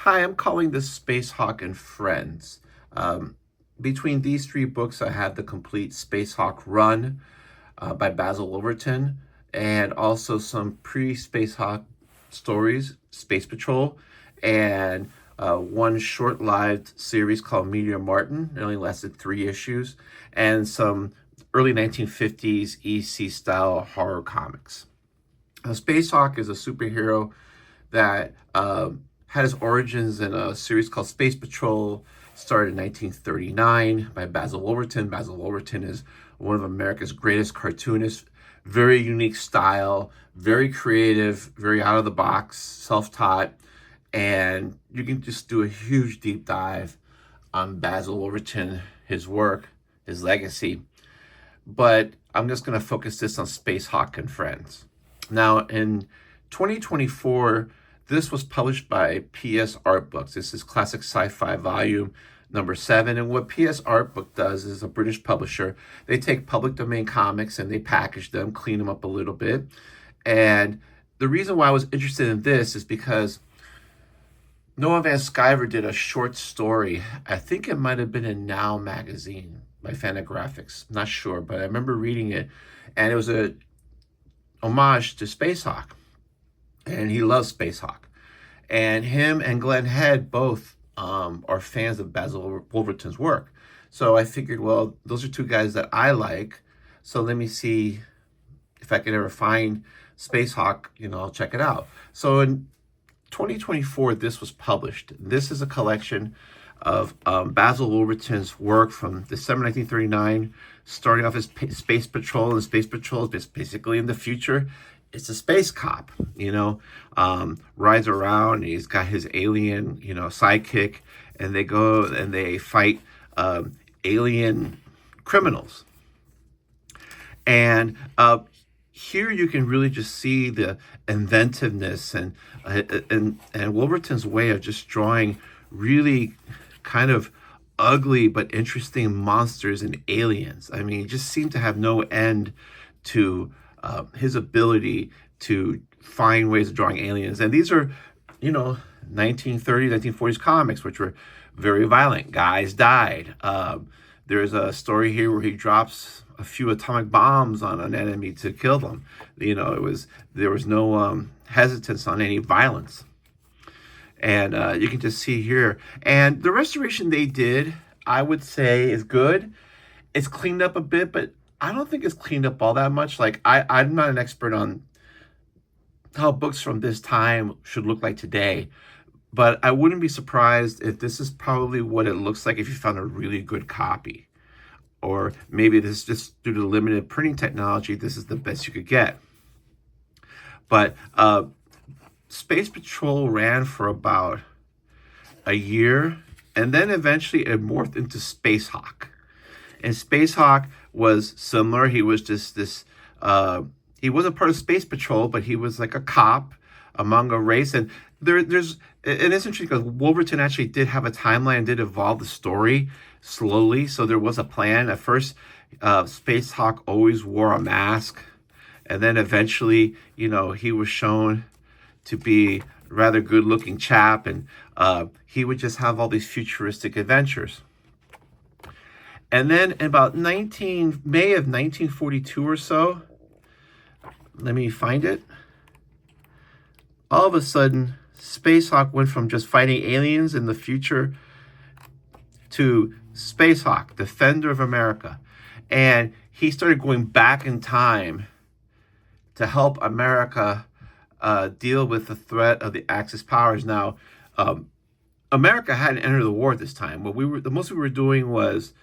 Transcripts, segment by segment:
Hi, I'm calling this Spacehawk and Friends. Between these three books, I have the complete Spacehawk run by Basil Wolverton, and also some pre-Spacehawk stories, Space Patrol, and one short-lived series called Meteor Martin. It only lasted 3 issues, and some early 1950s EC-style horror comics. Spacehawk is a superhero that had his origins in a series called Space Patrol, started in 1939 by Basil Wolverton. Basil Wolverton is one of America's greatest cartoonists, very unique style, very creative, very out of the box, self-taught, and you can just do a huge deep dive on Basil Wolverton, his work, his legacy. But I'm just going to focus this on Spacehawk and Friends. Now, in 2024, this was published by PS Artbooks. This is Classic Sci-Fi Volume number 7. And what PS Artbook does is a British publisher. They take public domain comics and they package them, clean them up a little bit. And the reason why I was interested in this is because Noah Van Sciver did a short story. I think it might have been in Now magazine by Fantagraphics. Not sure, but I remember reading it. And it was a homage to Spacehawk. And he loves Spacehawk. And him and Glenn Head both are fans of Basil Wolverton's work. So I figured, well, those are two guys that I like. So let me see if I can ever find Spacehawk, I'll check it out. So in 2024, this was published. This is a collection of Basil Wolverton's work from December 1939, starting off as Space Patrol. And Space Patrol is basically in the future. It's a space cop, rides around, and he's got his alien, sidekick, and they go and they fight alien criminals. And here you can really just see the inventiveness and Wolverton's way of just drawing really kind of ugly but interesting monsters and aliens. I mean, he just seemed to have no end to his ability to find ways of drawing aliens. And these are, 1930s, 1940s comics, which were very violent. Guys died. There's a story here where he drops a few atomic bombs on an enemy to kill them. There was no hesitance on any violence. And you can just see here. And the restoration they did, I would say, is good. It's cleaned up a bit, but I don't think it's cleaned up all that much. Like, I'm not an expert on how books from this time should look like today, but I wouldn't be surprised if this is probably what it looks like if you found a really good copy. Or maybe this is just due to limited printing technology, this is the best you could get. But Space Patrol ran for about a year, and then eventually it morphed into Spacehawk. And Spacehawk was similar. He was just this, he wasn't part of Space Patrol, but he was like a cop among a race. And it's interesting because Wolverton actually did have a timeline, did evolve the story slowly. So there was a plan. At first, Spacehawk always wore a mask. And then eventually, he was shown to be a rather good looking chap. And he would just have all these futuristic adventures. And then in about May of 1942 or so, let me find it. All of a sudden, Spacehawk went from just fighting aliens in the future to Spacehawk, Defender of America. And he started going back in time to help America deal with the threat of the Axis powers. Now, America hadn't entered the war at this time. The most we were doing was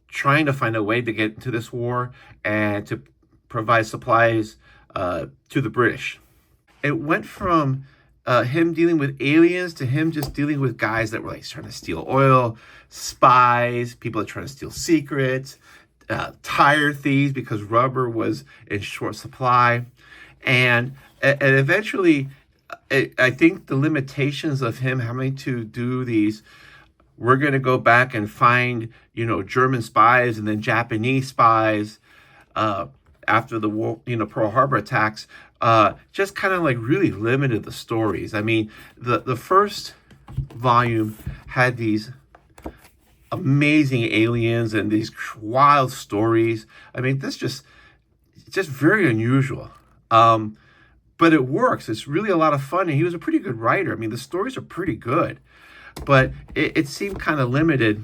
trying to find a way to get into this war and to provide supplies to the British. It went from him dealing with aliens to him just dealing with guys that were like trying to steal oil, spies, people that are trying to steal secrets, tire thieves because rubber was in short supply. And eventually, I think the limitations of him having to do these, we're going to go back and find, German spies and then Japanese spies after the war, Pearl Harbor attacks, just kind of like really limited the stories. I mean, the first volume had these amazing aliens and these wild stories. I mean, this just very unusual. But it works. It's really a lot of fun, and he was a pretty good writer. I mean, the stories are pretty good, but it seemed kind of limited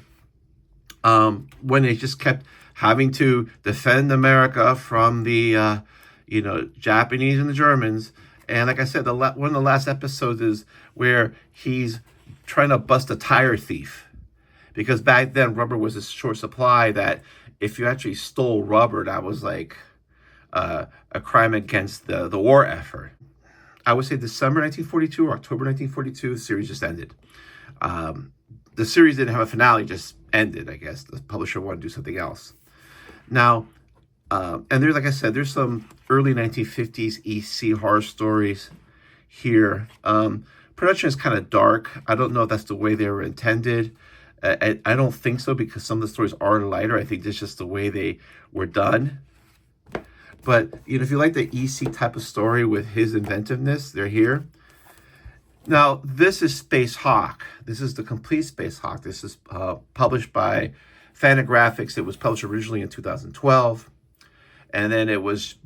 when they just kept having to defend America from the Japanese and the Germans. And like I said, one of the last episodes is where he's trying to bust a tire thief, because back then rubber was a short supply, that if you actually stole rubber, that was like a crime against the war effort. I would say December 1942 or October 1942, the series just ended. The series didn't have a finale, just ended, I guess. The publisher wanted to do something else. Now, and there's, like I said, there's some early 1950s EC horror stories here. Production is kind of dark. I don't know if that's the way they were intended. I don't think so, because some of the stories are lighter. I think that's just the way they were done. But, if you like the EC type of story with his inventiveness, they're here. Now, this is Spacehawk. This is the complete Spacehawk. This is published by Fantagraphics. It was published originally in 2012. And then it was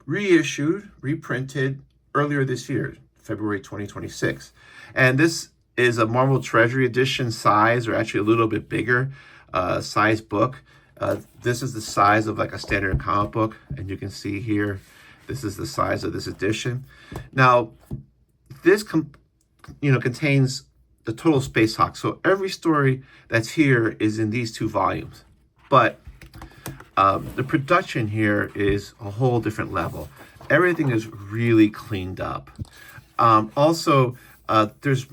reissued, reprinted earlier this year, February 2026. And this is a Marvel Treasury Edition size, or actually a little bit bigger size book. This is the size of like a standard comic book, and you can see here, this is the size of this edition. Now, this contains the total Spacehawk. So every story that's here is in these 2 volumes. But the production here is a whole different level. Everything is really cleaned up. Also, there's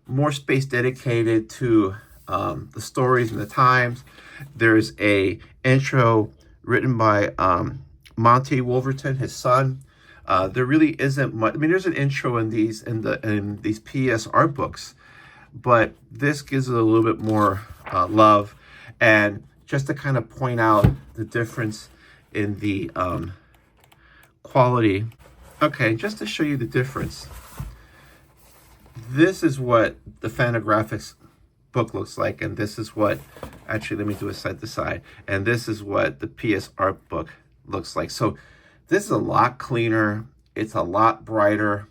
more space dedicated to the stories and the times. There's a intro written by Monty Wolverton, his son. There really isn't much. I mean, there's an intro in these PS Artbooks, but this gives it a little bit more love, and just to kind of point out the difference in the quality. Okay, just to show you the difference. This is what the Fantagraphics book looks like, and this is what, actually, let me do a side to side, and this is what the PS Art book looks like. So this is a lot cleaner. It's a lot brighter.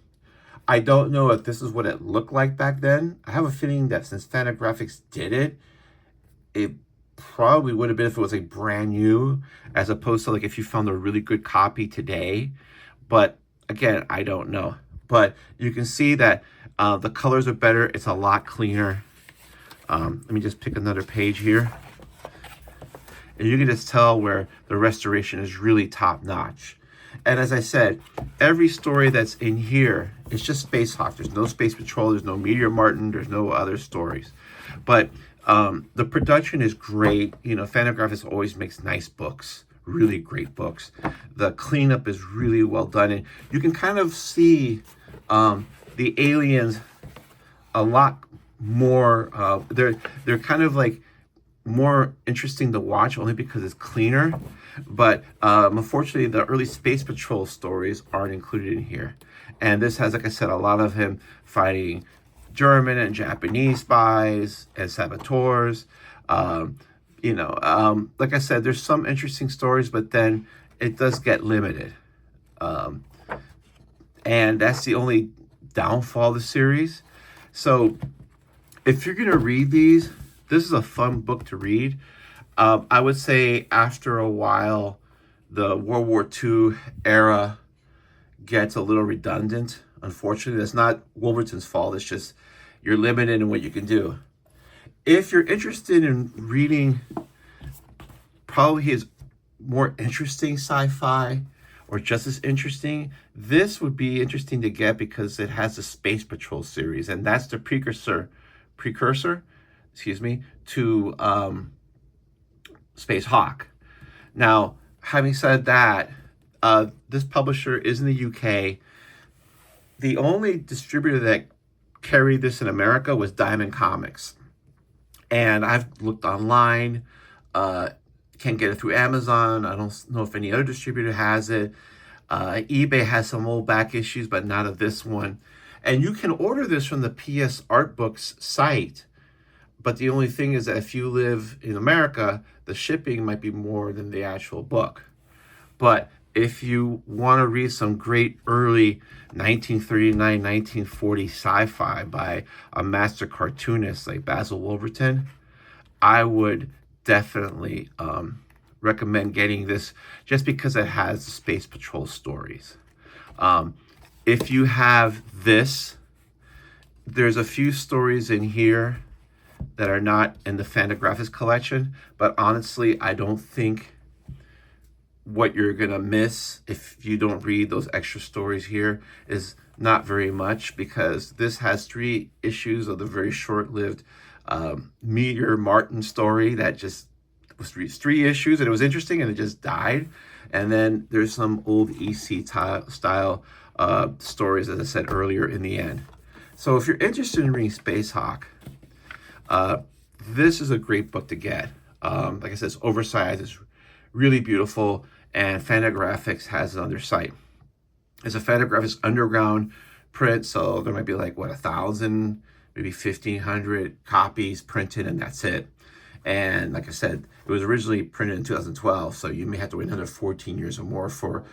I don't know if this is what it looked like back then. I have a feeling that since Fantagraphics did it, it probably would have been if it was like brand new, as opposed to like if you found a really good copy today. But again, I don't know. But you can see that the colors are better. It's a lot cleaner. Let me just pick another page here. And you can just tell where the restoration is really top notch. And as I said, every story that's in here, it's just Spacehawk. There's no Space Patrol, there's no Meteor Martin, there's no other stories. But the production is great. Fantagraphics always makes nice books, really great books. The cleanup is really well done. And you can kind of see the aliens a lot more. They're kind of like more interesting to watch, only because it's cleaner. But unfortunately, the early Space Patrol stories aren't included in here. And this has, like I said, a lot of him fighting German and Japanese spies and saboteurs. Like I said, there's some interesting stories, but then it does get limited. And that's the only downfall of the series. So if you're going to read these, this is a fun book to read. I would say after a while, the World War II era gets a little redundant. Unfortunately, that's not Wolverton's fault. It's just you're limited in what you can do. If you're interested in reading probably his more interesting sci-fi, or just as interesting, this would be interesting to get because it has the Space Patrol series, and that's the precursor, to Spacehawk. Now, having said that, this publisher is in the UK. The only distributor that carried this in America was Diamond Comics. And I've looked online, can't get it through Amazon. I don't know if any other distributor has it. eBay has some old back issues, but not of this one. And you can order this from the PS Artbooks site. But the only thing is that if you live in America, the shipping might be more than the actual book. But if you want to read some great early 1939, 1940 sci-fi by a master cartoonist like Basil Wolverton, I would definitely recommend getting this just because it has the Space Patrol stories. If you have this, there's a few stories in here that are not in the Fantagraphics collection, but honestly, I don't think what you're gonna miss if you don't read those extra stories here is not very much, because this has 3 issues of the very short-lived Meteor Martin story that just was 3 issues, and it was interesting, and it just died. And then there's some old EC style stories, as I said earlier, in the end. So if you're interested in reading Spacehawk, this is a great book to get. Like I said, it's oversized, it's really beautiful, and Fantagraphics has it on their site. It's a Fantagraphics underground print, so there might be like, what, 1,000, maybe 1,500 copies printed, and that's it. And like I said, it was originally printed in 2012, so you may have to wait another 14 years or more for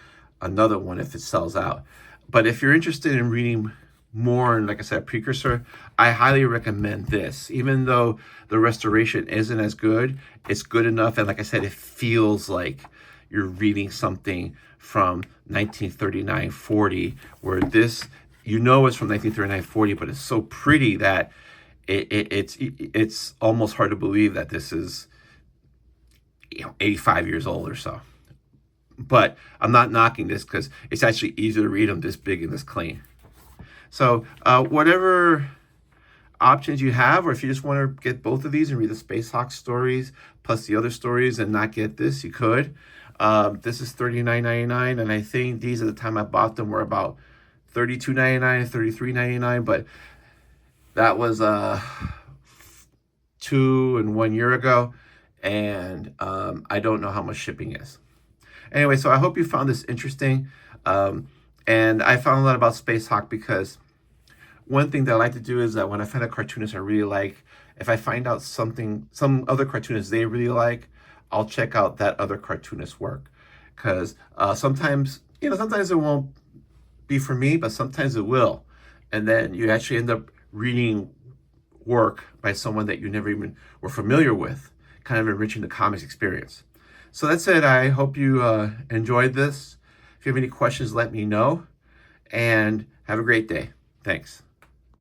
another one if it sells out. But if you're interested in reading more, and like I said, a precursor, I highly recommend this. Even though the restoration isn't as good, it's good enough, and like I said, it feels like you're reading something from 1939-40, where this, you know, it's from 1939-40, but it's so pretty that it's almost hard to believe that this is, 85 years old or so. But I'm not knocking this, because it's actually easier to read them this big and this clean. So whatever options you have, or if you just want to get both of these and read the Spacehawk stories plus the other stories and not get this, you could. This is $39.99, and I think these at the time I bought them were about $32.99 and $33.99, but that was 2 and 1 year ago, and I don't know how much shipping is. Anyway, so I hope you found this interesting, and I found a lot about Spacehawk because one thing that I like to do is that when I find a cartoonist I really like, if I find out something, some other cartoonist they really like, I'll check out that other cartoonist's work. Because sometimes, sometimes it won't be for me, but sometimes it will. And then you actually end up reading work by someone that you never even were familiar with, kind of enriching the comics experience. So that's it. I hope you enjoyed this. If you have any questions, let me know. And have a great day. Thanks.